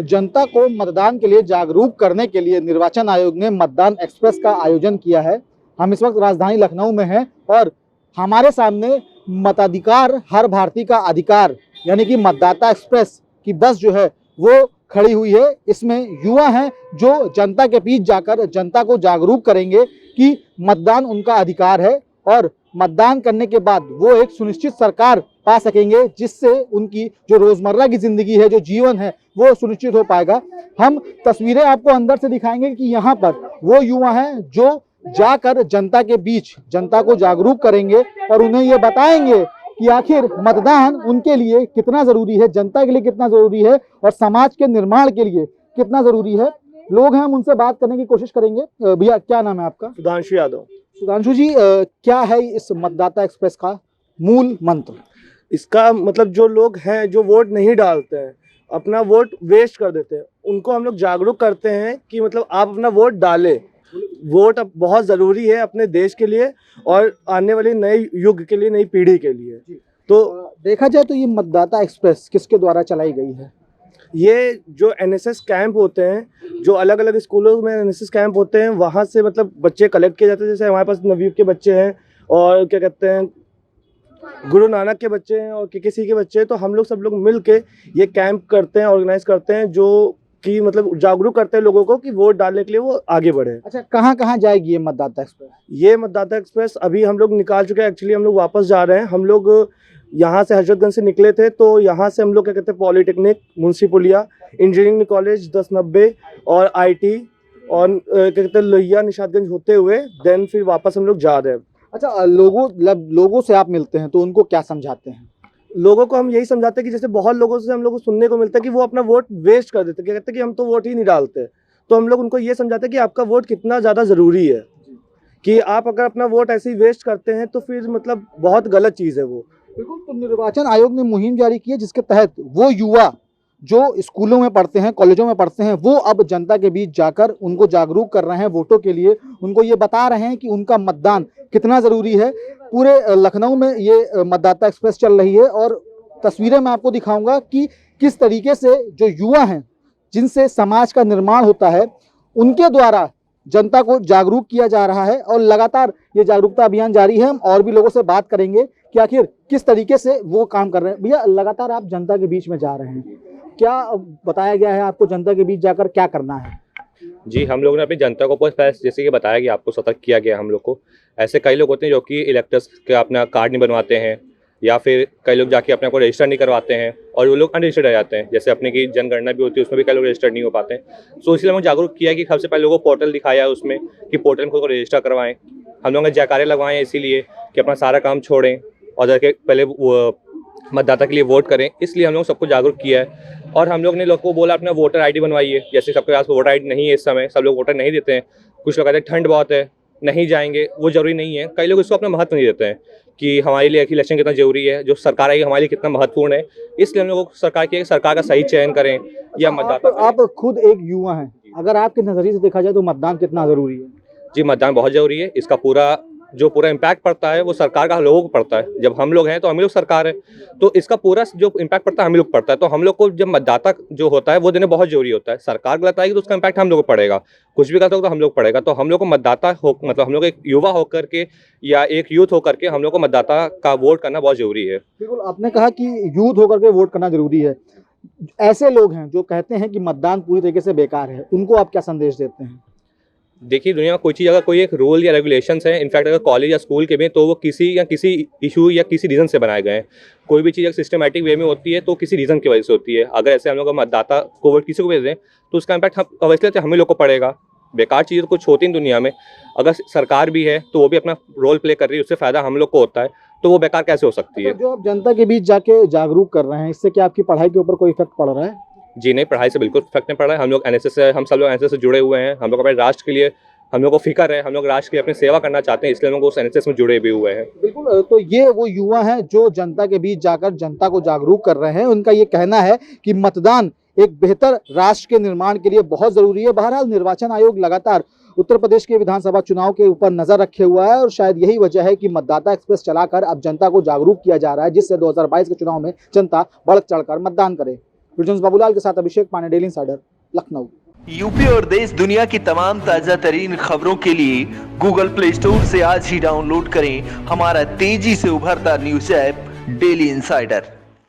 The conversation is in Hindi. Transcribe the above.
जनता को मतदान के लिए जागरूक करने के लिए निर्वाचन आयोग ने मतदान एक्सप्रेस का आयोजन किया है। हम इस वक्त राजधानी लखनऊ में हैं और हमारे सामने मताधिकार हर भारतीय का अधिकार यानी कि मतदाता एक्सप्रेस की बस जो है वो खड़ी हुई है। इसमें युवा हैं जो जनता के बीच जाकर जनता को जागरूक करेंगे कि मतदान उनका अधिकार है और मतदान करने के बाद वो एक सुनिश्चित सरकार पा सकेंगे जिससे उनकी जो रोजमर्रा की जिंदगी है, जो जीवन है, वो सुनिश्चित हो पाएगा। हम तस्वीरें आपको अंदर से दिखाएंगे कि यहाँ पर वो युवा हैं जो जाकर जनता के बीच जनता को जागरूक करेंगे और उन्हें ये बताएंगे कि आखिर मतदान उनके लिए कितना जरूरी है, जनता के लिए कितना जरूरी है और समाज के निर्माण के लिए कितना जरूरी है। लोग हैं, हम उनसे बात करने की कोशिश करेंगे। भैया, क्या नाम है आपका? सुधांशु यादव। सुधांशु जी, क्या है इस मतदाता एक्सप्रेस का मूल मंत्र? इसका मतलब जो लोग हैं जो वोट नहीं डालते हैं, अपना वोट वेस्ट कर देते हैं, उनको हम लोग जागरूक करते हैं कि मतलब आप अपना वोट डालें। वोट अब बहुत ज़रूरी है अपने देश के लिए और आने वाले नए युग के लिए, नई पीढ़ी के लिए। तो देखा जाए तो ये मतदाता एक्सप्रेस किसके द्वारा चलाई गई है? ये जो एनएसएस कैंप होते हैं, जो अलग अलग स्कूलों में एनएसएस कैंप होते हैं, वहाँ से मतलब बच्चे कलेक्ट किए जाते हैं। जैसे हमारे पास नवयुग के बच्चे हैं और क्या कहते हैं गुरु नानक के बच्चे हैं और किसी के बच्चे हैं, तो हम लोग सब लोग मिल के ये कैंप करते हैं, ऑर्गेनाइज करते हैं, जो कि मतलब जागरूक करते हैं लोगों को कि वोट डालने के लिए वो आगे बढ़े। अच्छा, कहाँ कहाँ जाएगी ये मतदाता एक्सप्रेस? ये मतदाता एक्सप्रेस अभी हम लोग निकाल चुके हैं। एक्चुअली हम लोग वापस जा रहे हैं। हम लोग यहाँ से हजरतगंज से निकले थे, तो यहाँ से हम लोग क्या कहते हैं पॉलिटेक्निक, मुंशी पुलिया, इंजीनियरिंग कॉलेज 1090 और आईटी और क्या कहते हैं लोहिया निशादगंज होते हुए देन फिर वापस हम लोग जा रहे हैं। अच्छा, लोगों से आप मिलते हैं तो उनको क्या समझाते हैं? लोगों को हम यही समझाते हैं कि जैसे बहुत लोगों से हम लोग को सुनने को मिलता है कि वो अपना वोट वेस्ट कर देते हैं, क्या कहते हैं कि हम तो वोट ही नहीं डालते। तो हम लोग उनको ये समझाते हैं कि आपका वोट कितना ज़्यादा ज़रूरी है, कि आप अगर अपना वोट ऐसे ही वेस्ट करते हैं तो फिर मतलब बहुत गलत चीज़ है वो। बिल्कुल। तो निर्वाचन आयोग ने मुहिम जारी की है जिसके तहत वो युवा जो स्कूलों में पढ़ते हैं, कॉलेजों में पढ़ते हैं, वो अब जनता के बीच जाकर उनको जागरूक कर रहे हैं वोटों के लिए। उनको ये बता रहे हैं कि उनका मतदान कितना ज़रूरी है। पूरे लखनऊ में ये मतदाता एक्सप्रेस चल रही है और तस्वीरें मैं आपको दिखाऊंगा कि किस तरीके से जो युवा हैं जिनसे समाज का निर्माण होता है, उनके द्वारा जनता को जागरूक किया जा रहा है और लगातार ये जागरूकता अभियान जारी है। हम और भी लोगों से बात करेंगे कि आखिर किस तरीके से वो काम कर रहे हैं। भैया, लगातार आप जनता के बीच में जा रहे हैं, क्या बताया गया है आपको जनता के बीच जाकर क्या करना है? जी, हम लोगों ने अपनी जनता को जैसे कि बताया गया, आपको सतर्क किया गया हम लोग को। ऐसे कई लोग होते हैं जो कि इलेक्टर्स के अपना कार्ड नहीं बनवाते हैं या फिर कई लोग जाके अपने को रजिस्टर नहीं करवाते हैं और वो लोग अनरजिस्टर्ड रह जाते हैं। जैसे अपने की जनगणना भी होती है, उसमें भी कई लोग रजिस्टर्ड नहीं हो पाते हैं। सो इसलिए हमें जागरूक किया कि सबसे पहले लोगों को पोर्टल दिखाया है उसमें कि पोर्टल में खुद को रजिस्टर करवाएं। हम लोगों ने जयकारे लगवाए हैं इसीलिए कि अपना सारा काम छोड़ें और जाके पहले मतदाता के लिए वोट करें। इसलिए हम लोग सबको जागरूक किया है और हम लोग ने लोगों को बोला अपना वोटर आईडी बनवाइए। जैसे सबके पास वोटर आईडी नहीं है इस समय, सब लोग वोटर नहीं देते हैं। कुछ लोग कहते हैं ठंड बहुत है, नहीं जाएंगे, वो जरूरी नहीं है। कई लोग इसको अपना महत्व नहीं देते हैं कि हमारे लिए इलेक्शन कितना जरूरी है, जो सरकार आई हमारे लिए कितना महत्वपूर्ण है। इसलिए हम लोगों को सरकार का सही चयन करें या मतदाता। आप खुद एक युवा हैं, अगर आपके नजरिए से देखा जाए तो मतदान कितना जरूरी है? जी, मतदान बहुत जरूरी है। इसका पूरा इम्पैक्ट पड़ता है वो सरकार का लोगों को पड़ता है। जब हम लोग हैं तो हम लोग सरकार है, तो इसका पूरा जो इम्पैक्ट पड़ता है हम लोग पड़ता है। तो हम लोग को जब मतदाता जो होता है वो देना बहुत जरूरी होता है। सरकार गलत आएगी तो उसका इम्पैक्ट हम लोग को पड़ेगा, कुछ भी गलत होगा तो हम लोग पड़ेगा। तो हम लोग को मतदाता हो, मतलब हम लोग एक युवा होकर के या एक यूथ होकर के हम लोग को मतदाता का वोट करना बहुत जरूरी है। बिल्कुल, आपने कहा कि यूथ होकर के वोट करना जरूरी है। ऐसे लोग हैं जो कहते हैं कि मतदान पूरी तरीके से बेकार है, उनको आप क्या संदेश देते हैं? देखिए, दुनिया में कोई चीज़ अगर कोई एक रूल या रेगुलेशंस है, इनफैक्ट अगर कॉलेज या स्कूल के में, तो वो किसी इशू या किसी रीज़न से बनाए गए हैं। कोई भी चीज़ अगर सिस्टमेटिक वे में होती है तो किसी रीज़न की वजह से होती है। अगर ऐसे हम लोग मतदाता को वोट किसी को भेज दें तो उसका इम्पैक्ट हम ही लोग को पड़ेगा। बेकार चीज़ तो कुछ होती है दुनिया में। अगर सरकार भी है तो वो भी अपना रोल प्ले कर रही है, उससे फ़ायदा हम लोग को होता है, तो वो बेकार कैसे हो सकती है? जो आप जनता के बीच जाके जागरूक कर रहे हैं, इससे क्या आपकी पढ़ाई के ऊपर कोई इफेक्ट पड़ रहा है? जी नहीं, पढ़ाई से बिल्कुल इफेक्ट नहीं पड़ रहा है। हम लोग एनएसएस से, हम सब लोग एनएसएस से जुड़े हुए हैं। हम लोग अपने राष्ट्र के लिए, हम लोग को फिक्र है, हम लोग राष्ट्र की अपनी सेवा करना चाहते हैं, इसलिए हम लोग उस एनएसएस में जुड़े भी हुए हैं। बिल्कुल। तो ये वो युवा हैं जो जनता के बीच जाकर जनता को जागरूक कर रहे हैं। उनका ये कहना है कि मतदान एक बेहतर राष्ट्र के निर्माण के लिए बहुत जरूरी है। बहरहाल निर्वाचन आयोग लगातार उत्तर प्रदेश के विधानसभा चुनाव के ऊपर नजर रखे हुआ है और शायद यही वजह है कि मतदाता एक्सप्रेस चलाकर अब जनता को जागरूक किया जा रहा है, जिससे 2022 के चुनाव में जनता बढ़ चढ़कर मतदान करे। वीडियो बाबूलाल के साथ Abhishek Pandey, Daily Insider, Lucknow. UP और देश दुनिया की तमाम ताजा तरीन खबरों के लिए गूगल प्ले स्टोर से आज ही डाउनलोड करें हमारा तेजी से उभरता न्यूज ऐप डेली इंसाइडर।